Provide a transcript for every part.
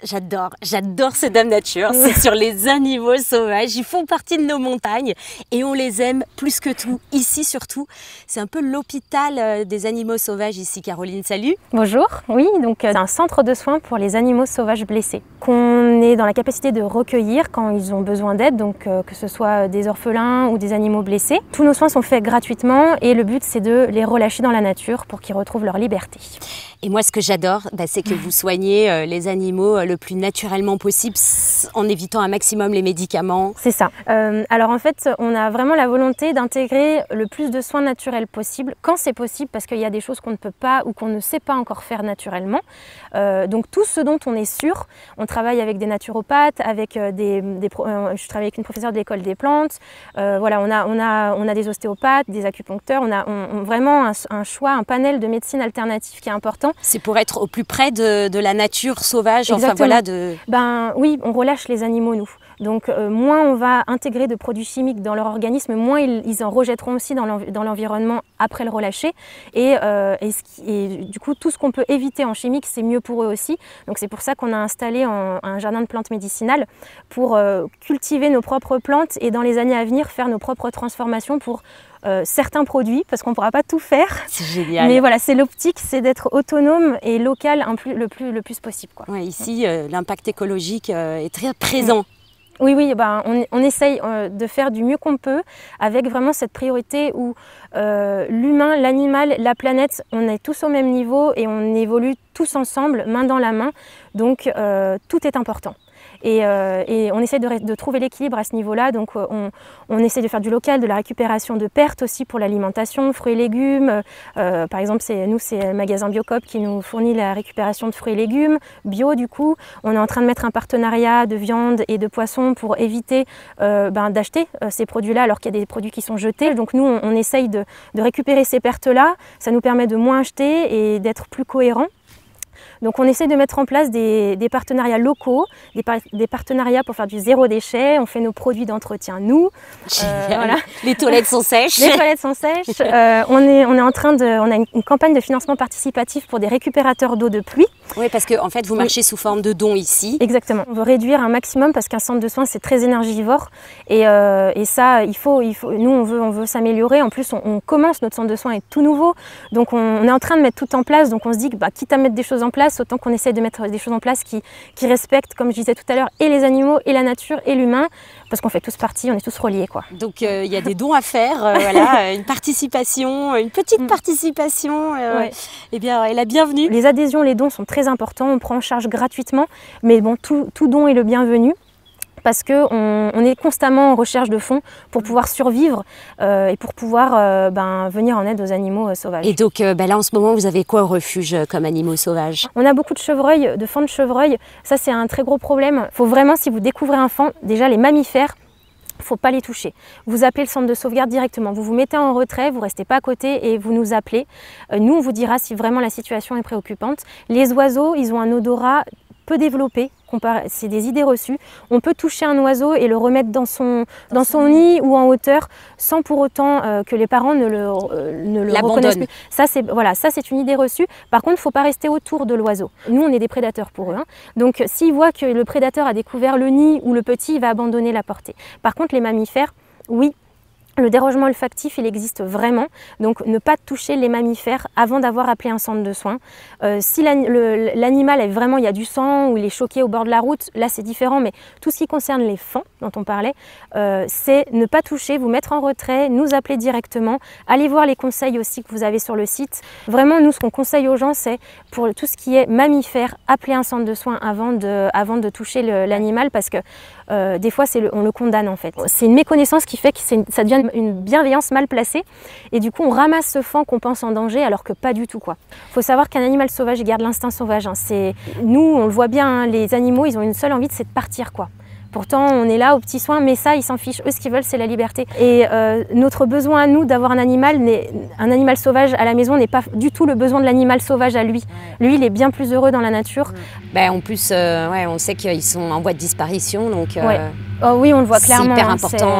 j'adore ce Dame Nature. C'est sur les animaux sauvages. Ils font partie de nos montagnes et on les aime plus que tout. Ici surtout, c'est un peu l'hôpital des animaux sauvages ici. Caroline, salut. Bonjour, oui, donc c'est un centre de soins pour les animaux sauvages blessés qu'on est dans la capacité de recueillir quand ils ont besoin d'aide, donc que ce soit des orphelins ou des animaux blessés. Tous nos soins sont faits gratuitement et le but c'est de les relâcher dans la nature pour qu'ils retrouvent leur liberté. Et moi, ce que j'adore, c'est que vous soignez les animaux le plus naturellement possible en évitant un maximum les médicaments. C'est ça. Alors en fait, on a vraiment la volonté d'intégrer le plus de soins naturels possible, quand c'est possible, parce qu'il y a des choses qu'on ne peut pas ou qu'on ne sait pas encore faire naturellement. Donc tout ce dont on est sûr, on travaille avec des naturopathes, avec je travaille avec une professeure de l'école des plantes. Voilà, on a des ostéopathes, des acupuncteurs. On a vraiment un choix, un panel de médecine alternative qui est important. C'est pour être au plus près de la nature sauvage. Exactement. Enfin, voilà, oui, on relâche les animaux, nous. Donc moins on va intégrer de produits chimiques dans leur organisme, moins ils en rejetteront aussi dans l'environnement après le relâcher. Et du coup, tout ce qu'on peut éviter en chimique, c'est mieux pour eux aussi. Donc c'est pour ça qu'on a installé un jardin de plantes médicinales pour cultiver nos propres plantes et dans les années à venir faire nos propres transformations pour certains produits, parce qu'on ne pourra pas tout faire. C'est génial. Mais voilà, c'est l'optique, c'est d'être autonome et local le plus possible, quoi. Ouais, ici, l'impact écologique est très présent. Oui, on essaye de faire du mieux qu'on peut avec vraiment cette priorité où l'humain, l'animal, la planète, on est tous au même niveau et on évolue tous ensemble, main dans la main. Donc tout est important. Et on essaie de trouver l'équilibre à ce niveau-là. Donc on essaie de faire du local, de la récupération de pertes aussi pour l'alimentation, fruits et légumes. Par exemple, c'est le magasin Biocop qui nous fournit la récupération de fruits et légumes, bio du coup. On est en train de mettre un partenariat de viande et de poisson pour éviter d'acheter ces produits-là alors qu'il y a des produits qui sont jetés. Donc nous, on essaye de récupérer ces pertes-là. Ça nous permet de moins acheter et d'être plus cohérents. Donc on essaie de mettre en place des partenariats locaux, des partenariats pour faire du zéro déchet. On fait nos produits d'entretien, nous. Voilà. Les toilettes sont sèches. Les toilettes sont sèches. On a une campagne de financement participatif pour des récupérateurs d'eau de pluie. Oui, parce que en fait, vous marchez sous forme de dons ici. Exactement. On veut réduire un maximum parce qu'un centre de soins, c'est très énergivore. Et ça, nous, on veut s'améliorer. En plus, on commence, notre centre de soins est tout nouveau. Donc on est en train de mettre tout en place. Donc on se dit que quitte à mettre des choses en place, autant qu'on essaie de mettre des choses en place qui respectent, comme je disais tout à l'heure, et les animaux, et la nature, et l'humain, parce qu'on fait tous partie, on est tous reliés, quoi. Donc il y a des dons à faire, voilà, une participation, une petite participation, eh bien, est la bienvenue. Les adhésions, les dons sont très importants, on prend en charge gratuitement, mais bon, tout don est le bienvenu. Parce qu'on est constamment en recherche de fonds pour pouvoir survivre et pour pouvoir venir en aide aux animaux sauvages. Et donc là en ce moment, vous avez quoi au refuge comme animaux sauvages? On a beaucoup de chevreuils, de faons de chevreuil. Ça, c'est un très gros problème. Il faut vraiment, si vous découvrez un faon, déjà les mammifères, il ne faut pas les toucher. Vous appelez le centre de sauvegarde directement. Vous vous mettez en retrait, vous ne restez pas à côté et vous nous appelez. Nous, on vous dira si vraiment la situation est préoccupante. Les oiseaux, ils ont un odorat peu développé. C'est des idées reçues. On peut toucher un oiseau et le remettre dans son nid ou en hauteur sans pour autant que les parents ne le reconnaissent plus. Ça, c'est une idée reçue. Par contre, il ne faut pas rester autour de l'oiseau. Nous, on est des prédateurs pour eux. Donc, s'ils voient que le prédateur a découvert le nid ou le petit, il va abandonner la portée. Par contre, les mammifères, oui. Le dérangement olfactif, il existe vraiment, donc ne pas toucher les mammifères avant d'avoir appelé un centre de soins. Si l'animal est vraiment, il y a du sang ou il est choqué au bord de la route, là c'est différent, mais tout ce qui concerne les faons dont on parlait, c'est ne pas toucher, vous mettre en retrait, nous appeler directement, aller voir les conseils aussi que vous avez sur le site. Vraiment, nous, ce qu'on conseille aux gens, c'est pour tout ce qui est mammifère, appeler un centre de soins avant de toucher l'animal, parce que des fois, on le condamne en fait. C'est une méconnaissance qui fait que ça devient une bienveillance mal placée et du coup on ramasse ce faon qu'on pense en danger alors que pas du tout, quoi. Faut savoir qu'un animal sauvage, il garde l'instinct sauvage. Nous, on le voit bien, les animaux, ils ont une seule envie, c'est de partir, quoi. Pourtant, on est là aux petits soins, mais ça, ils s'en fichent. Eux, ce qu'ils veulent, c'est la liberté. Et notre besoin à nous d'avoir un animal sauvage à la maison n'est pas du tout le besoin de l'animal sauvage à lui. Lui, il est bien plus heureux dans la nature. En plus, on sait qu'ils sont en voie de disparition, donc... Oh oui, on le voit clairement. C'est hyper important.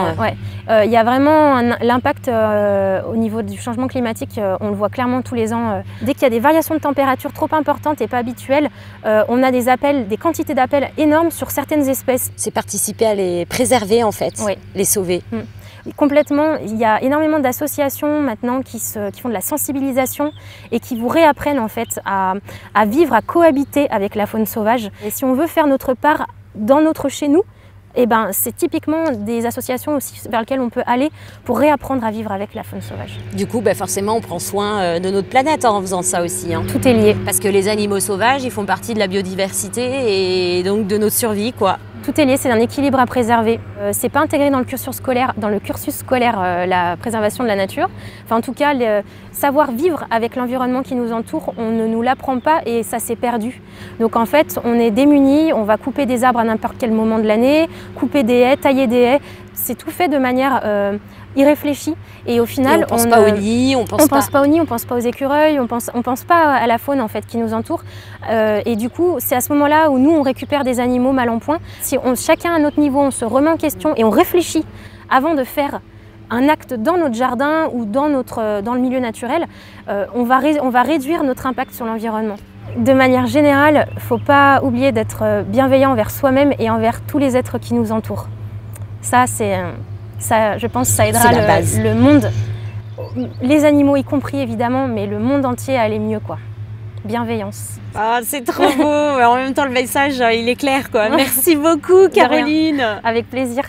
Il y a vraiment l'impact au niveau du changement climatique, on le voit clairement tous les ans. Dès qu'il y a des variations de température trop importantes et pas habituelles, on a des quantités d'appels énormes sur certaines espèces. C'est participer à les préserver en fait, les sauver. Complètement, il y a énormément d'associations maintenant qui font de la sensibilisation et qui vous réapprennent en fait à vivre, à cohabiter avec la faune sauvage. Et si on veut faire notre part dans notre chez nous, eh ben, c'est typiquement des associations aussi vers lesquelles on peut aller pour réapprendre à vivre avec la faune sauvage. Du coup, forcément, on prend soin de notre planète en faisant ça aussi. Tout est lié. Parce que les animaux sauvages, ils font partie de la biodiversité et donc de notre survie, quoi. Tout est lié, c'est un équilibre à préserver. C'est pas intégré dans le cursus scolaire, la préservation de la nature. Enfin, en tout cas, savoir vivre avec l'environnement qui nous entoure, on ne nous l'apprend pas et ça s'est perdu. Donc en fait, on est démunis, on va couper des arbres à n'importe quel moment de l'année, couper des haies, tailler des haies. C'est tout fait de manière irréfléchie et au final, on pense pas aux nids, on pense pas aux nids, on pense pas aux écureuils, on pense pas à la faune en fait qui nous entoure. Et du coup, c'est à ce moment-là où nous on récupère des animaux mal en point. Si chacun à notre niveau, on se remet en question et on réfléchit avant de faire un acte dans notre jardin ou dans le milieu naturel, on va réduire notre impact sur l'environnement. De manière générale, il ne faut pas oublier d'être bienveillant envers soi-même et envers tous les êtres qui nous entourent. Ça, je pense que ça aidera le monde, les animaux y compris évidemment, mais le monde entier à aller mieux, quoi. Bienveillance. Ah, c'est trop beau. En même temps, le message, il est clair, quoi. Merci beaucoup, Caroline. Avec plaisir.